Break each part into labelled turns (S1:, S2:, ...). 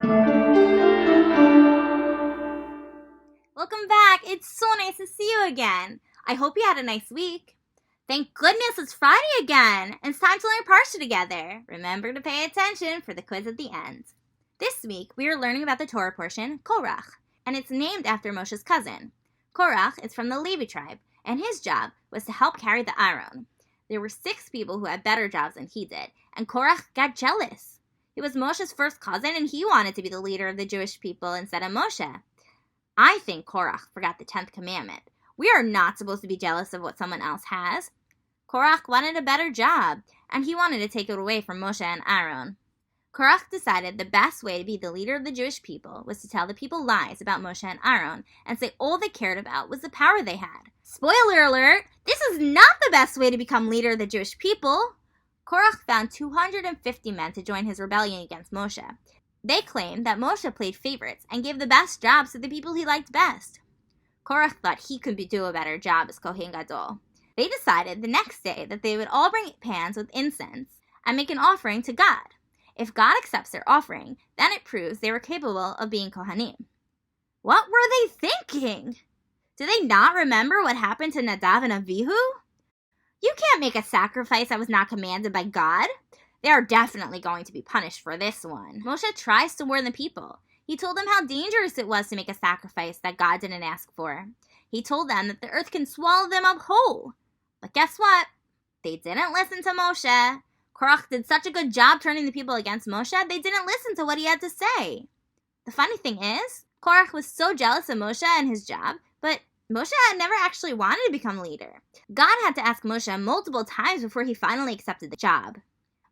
S1: Welcome back. It's so nice to see you again. I hope you had a nice week. Thank goodness it's Friday again, and it's time to learn Parsha together. Remember to pay attention for the quiz at the end. This week, we are learning about the Torah portion, Korach, and it's named after Moshe's cousin. Korach is from the Levi tribe, and his job was to help carry the Aron. There were 6 people who had better jobs than he did, and Korach got jealous. He was Moshe's first cousin, and he wanted to be the leader of the Jewish people instead of Moshe. I think Korach forgot the 10th commandment. We are not supposed to be jealous of what someone else has. Korach wanted a better job, and he wanted to take it away from Moshe and Aaron. Korach decided the best way to be the leader of the Jewish people was to tell the people lies about Moshe and Aaron and say all they cared about was the power they had. Spoiler alert! This is not the best way to become leader of the Jewish people. Korach found 250 men to join his rebellion against Moshe. They claimed that Moshe played favorites and gave the best jobs to the people he liked best. Korach thought he could do a better job as Kohen Gadol. They decided the next day that they would all bring pans with incense and make an offering to God. If God accepts their offering, then it proves they were capable of being Kohanim. What were they thinking? Do they not remember what happened to Nadav and Avihu? You can't make a sacrifice that was not commanded by God. They are definitely going to be punished for this one. Moshe tries to warn the people. He told them how dangerous it was to make a sacrifice that God didn't ask for. He told them that the earth can swallow them up whole. But guess what? They didn't listen to Moshe. Korach did such a good job turning the people against Moshe, they didn't listen to what he had to say. The funny thing is, Korach was so jealous of Moshe and his job, but Moshe had never actually wanted to become leader. God had to ask Moshe multiple times before he finally accepted the job.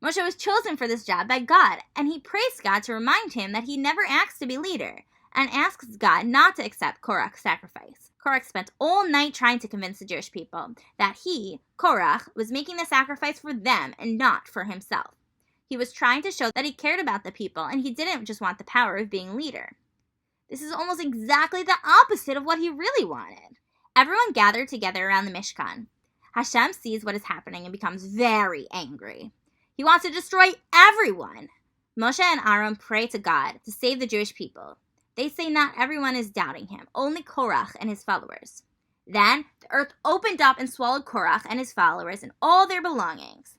S1: Moshe was chosen for this job by God, and he praised God to remind him that he never asked to be leader, and asks God not to accept Korach's sacrifice. Korach spent all night trying to convince the Jewish people that he, Korach, was making the sacrifice for them and not for himself. He was trying to show that he cared about the people, and he didn't just want the power of being leader. This is almost exactly the opposite of what he really wanted. Everyone gathered together around the Mishkan. Hashem sees what is happening and becomes very angry. He wants to destroy everyone. Moshe and Aaron pray to God to save the Jewish people. They say not everyone is doubting him, only Korach and his followers. Then the earth opened up and swallowed Korach and his followers and all their belongings.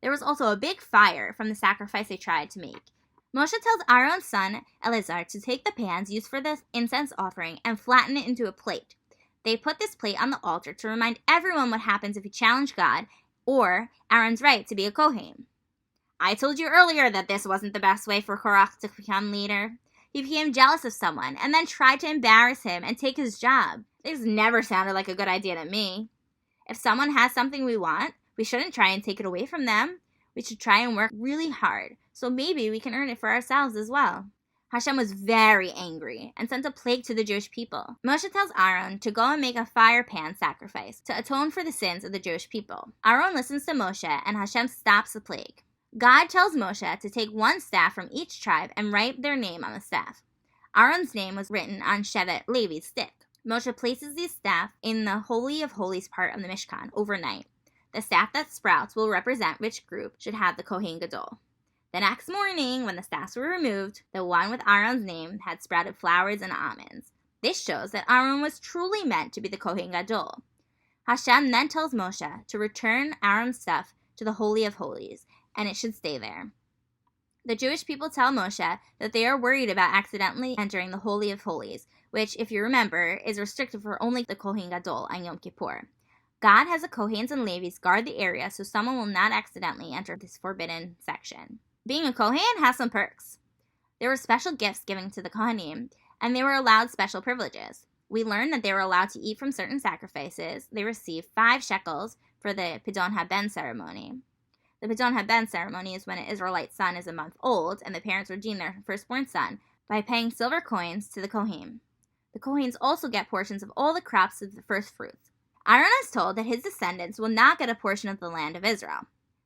S1: There was also a big fire from the sacrifice they tried to make. Moshe tells Aaron's son Eleazar to take the pans used for the incense offering and flatten it into a plate. They put this plate on the altar to remind everyone what happens if you challenge God or Aaron's right to be a Kohen. I told you earlier that this wasn't the best way for Korach to become leader. He became jealous of someone and then tried to embarrass him and take his job. This never sounded like a good idea to me. If someone has something we want, we shouldn't try and take it away from them. We should try and work really hard, so maybe we can earn it for ourselves as well. Hashem was very angry and sent a plague to the Jewish people. Moshe tells Aaron to go and make a fire pan sacrifice to atone for the sins of the Jewish people. Aaron listens to Moshe and Hashem stops the plague. God tells Moshe to take one staff from each tribe and write their name on the staff. Aaron's name was written on Shevet Levi's stick. Moshe places these staff in the Holy of Holies part of the Mishkan overnight. The staff that sprouts will represent which group should have the Kohen Gadol. The next morning, when the staffs were removed, the one with Aaron's name had sprouted flowers and almonds. This shows that Aaron was truly meant to be the Kohen Gadol. Hashem then tells Moshe to return Aaron's stuff to the Holy of Holies, and it should stay there. The Jewish people tell Moshe that they are worried about accidentally entering the Holy of Holies, which, if you remember, is restricted for only the Kohen Gadol on Yom Kippur. God has the Kohens and Levis guard the area so someone will not accidentally enter this forbidden section. Being a Kohen has some perks. There were special gifts given to the Kohanim, and they were allowed special privileges. We learned that they were allowed to eat from certain sacrifices. They received 5 shekels for the Pidon HaBen ceremony. The Pidon HaBen ceremony is when an Israelite son is a month old, and the parents redeem their firstborn son by paying silver coins to the Kohen. The Kohens also get portions of all the crops of the first fruits. Aaron is told that his descendants will not get a portion of the land of Israel.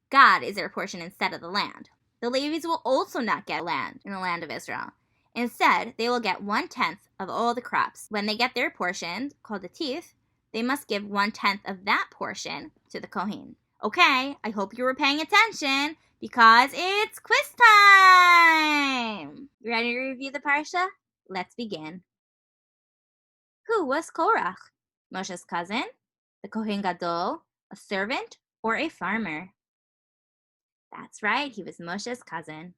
S1: God is their portion instead of the land. The Levites will also not get land in the land of Israel. Instead, they will get 1/10 of all the crops. When they get their portion, called the teeth, they must give 1/10 of that portion to the Kohen. Okay, I hope you were paying attention. Because it's quiz time! Ready to review the Parsha? Let's begin. Who was Korach? Moshe's cousin, the Kohen Gadol, a servant, or a farmer? That's right, he was Moshe's cousin.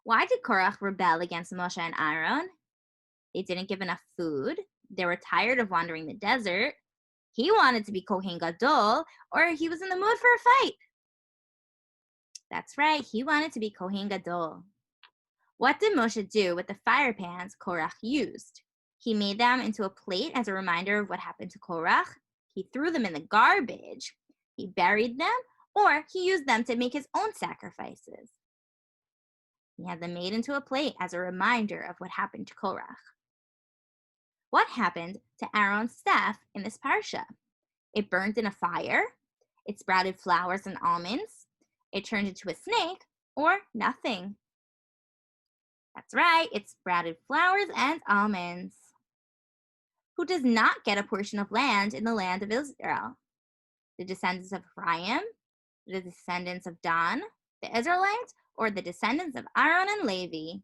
S1: Why did Korach rebel against Moshe and Aaron? They didn't give enough food. They were tired of wandering the desert. He wanted to be Kohen Gadol, or he was in the mood for a fight. That's right, he wanted to be Kohen Gadol. What did Moshe do with the fire pans Korach used? He made them into a plate as a reminder of what happened to Korach. He threw them in the garbage. He buried them, or he used them to make his own sacrifices. He had them made into a plate as a reminder of what happened to Korach. What happened to Aaron's staff in this parsha? It burned in a fire, it sprouted flowers and almonds, it turned into a snake, or nothing. That's right, it sprouted flowers and almonds. Who does not get a portion of land in the land of Israel? The descendants of Ephraim, the descendants of Dan, the Israelites, or the descendants of Aaron and Levi?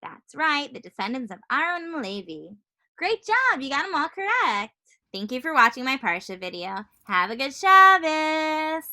S1: That's right, the descendants of Aaron and Levi. Great job, you got them all correct. Thank you for watching my Parsha video. Have a good Shabbos!